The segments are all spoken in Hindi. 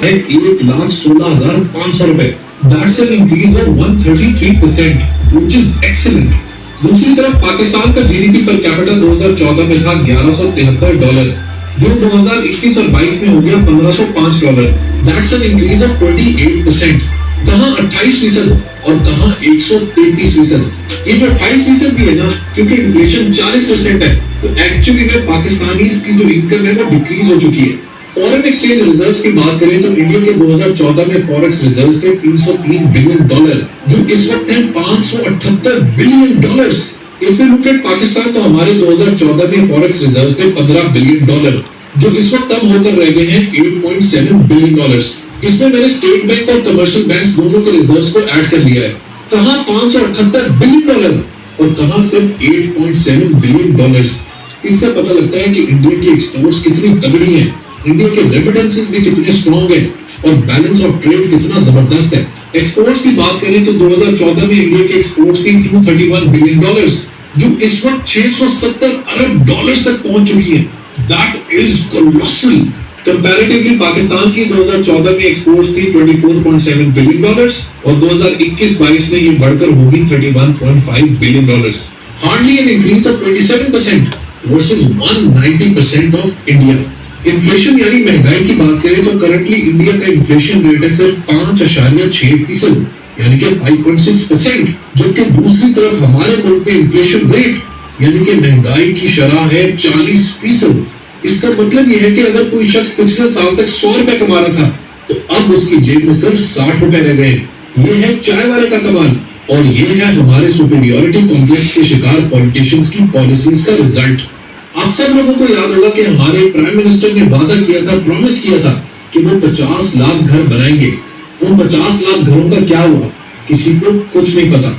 है 1,16,500 रुपए। That's an increase of 133%, which is excellent. दूसरी तरफ पाकिस्तान का जीडीपी पर कैपिटा 2014 में था $1173, जो 2021 और 22 में हो गया $1505। That's an increase of 28%. कहाँ 28% और कहाँ 133%। ये जो 28% भी है ना, क्योंकि इन्फ्लेशन 40% है, तो एक्चुअली में पाकिस्तानी की जो इनकम है वो डिक्रीज हो चुकी है। फॉरेन एक्सचेंज रिजर्व्स की बात करें तो इंडिया के 2014 में फॉरेक्स रिजर्व्स थे $303 बिलियन, जो इस वक्त है $578 billion. If you look at Pakistan तो हमारे 2014 में फॉरेक्स रिजर्व्स थे $15 बिलियन, जो इस वक्त कम होकर रह गए हैं $8.7 बिलियन। इसमें मैंने स्टेट बैंक और कमर्शियल बैंक्स दोनों के रिजर्व्स को ऐड कर लिया है। कहाँ $578 बिलियन और कहाँ सिर्फ $8.7 बिलियन। इससे पता लगता है कि इंडिया की एक्सपोर्ट्स कितनी तगड़ी हैं, इंडिया के रेमिटेंसेस भी कितने स्ट्रॉन्ग हैं और बैलेंस ऑफ ट्रेड कितना जबरदस्त है। एक्सपोर्ट्स की बात करें तो 2014 में इंडिया के एक्सपोर्ट्स थी $231 बिलियन, जो इस वक्त $670 अरब तक पहुंच चुकी है। That is colossal. Comparatively Pakistan की 2014 में एक्सपोर्ट्स थी $24.7 बिलियन और 2021-22 में ये बढ़कर होगी $31.5 billion. Hardly an increase of 27% versus 190% of India. Inflation यानी महंगाई की बात करें तो करंटली इंडिया का इन्फ्लेशन रेट है सिर्फ 5.6% यानी कि 5.6%, जबकि दूसरी तरफ हमारे मुल्क में इन्फ्लेशन रेट यानी कि महंगाई की शरह है 40%। इसका मतलब यह है कि अगर कोई शख्स पिछले साल तक 100 रुपए कमा रहा था तो अब उसकी जेब में सिर्फ 60 रुपए रह गए। ये है चाय वाले का कमाल और ये है हमारे सुपीरियरिटी कॉम्प्लेक्स के शिकार पॉलिटिशियंस की पॉलिसीज का रिजल्ट। आप सब लोगों को याद होगा कि हमारे प्राइम मिनिस्टर ने वादा किया था, प्रॉमिस किया था कि वो 50 लाख घर बनाएंगे। उन 50 लाख घरों का क्या हुआ किसी को कुछ नहीं पता।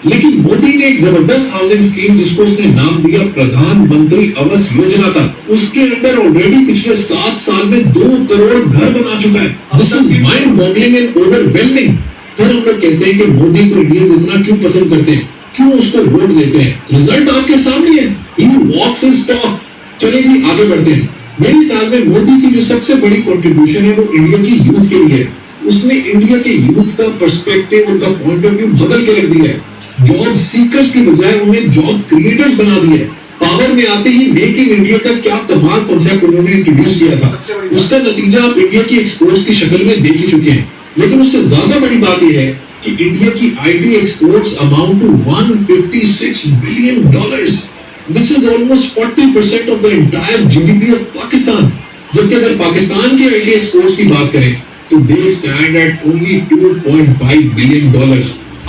लेकिन मोदी ने एक जबरदस्त हाउसिंग स्कीम जिसको उसने नाम दिया प्रधानमंत्री आवास योजना का, उसके अंदर ऑलरेडी पिछले 7 साल में 2 करोड़ घर बना चुका है। This is mind boggling and overwhelming. फिर हम लोग कहते हैं कि मोदी को इंडियंस इतना क्यों पसंद करते हैं, क्यों उसको वोट देते हैं। रिजल्ट आपके सामने है। He walks his talk। चलिए जी आगे बढ़ते हैं। मेरे ख्याल में मोदी की जो सबसे बड़ी कंट्रीब्यूशन है वो इंडिया की यूथ के लिए है। उसने इंडिया के यूथ का पर्सपेक्टिव, उनका पॉइंट ऑफ व्यू बदल के रख दिया है। जॉब सीकर्स की बजाय उन्हें जॉब क्रिएटर्स बना दिया है। पावर में आते ही मेक इन इंडिया का क्या कमाल कॉन्सेप्ट उन्होंने इंट्रोड्यूस किया था, उसका नतीजा आप इंडिया की एक्सपोर्ट्स की शक्ल में देख ही चुके हैं। लेकिन उससे ज्यादा बड़ी बात यह है कि इंडिया की IT exports amount to $156 billion. This is almost 40% of the entire GDP of Pakistan. जबकि अगर पाकिस्तान की आईटी एक्सपोर्ट्स की बात करें तो they stand at only $2.5 billion.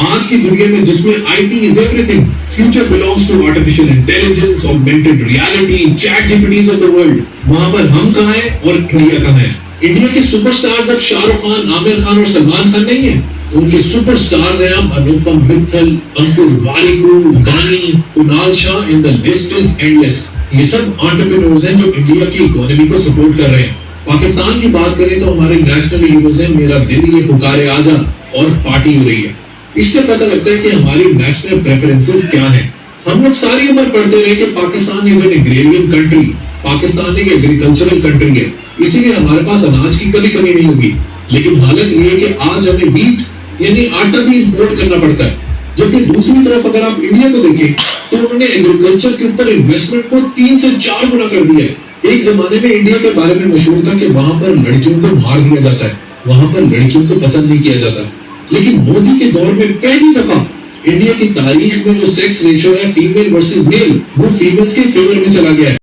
आज की दुनिया में जिसमें IT is everything, future belongs to artificial intelligence, augmented reality, ChatGPTs of the world। वहाँ पर हम कहाँ हैं और इंडिया कहाँ है। इंडिया के सुपरस्टार्स अब शाहरुख खान, आमिर खान और सलमान खान नहीं है। उनके सुपरस्टार्स हैं अब अनुपम मित्तल, अंकुर वारिकू, बानी, Kunal Shah, and the list is endless. ये सब एंटरप्रेन्योर्स हैं जो इंडिया की इकोनॉमी को सपोर्ट कर रहे हैं। पाकिस्तान की बात करें तो हमारे नेशनल हीरोज हैं मेरा दिल ये पुकारे आजा और पार्टी हो रही है। इससे पता लगता है कि हमारी नेशनल प्रेफरेंसेस क्या हैं। हम लोग सारी उम्र पढ़ते रहे कि Pakistan is an agrarian country, Pakistan एक एग्रीकल्चरल कंट्री है, इसीलिए हमारे पास अनाज की कभी कमी नहीं होगी। लेकिन हालत ये है कि आज हमें व्हीट यानी आटा भी इंपोर्ट करना पड़ता है। जबकि दूसरी तरफ अगर आप इंडिया को देखें तो उन्होंने एग्रीकल्चर के ऊपर इन्वेस्टमेंट को 3 से 4 गुना कर दिया है। एक जमाने में इंडिया के बारे में मशहूर था कि वहां पर लड़कियों को मार दिया जाता है, वहां पर लड़कियों को पसंद नहीं किया जाता। लेकिन मोदी के दौर में पहली दफा इंडिया की तारीख में जो सेक्स रेशियो है फीमेल वर्सेस मेल, वो फीमेल्स के फेवर में चला गया है।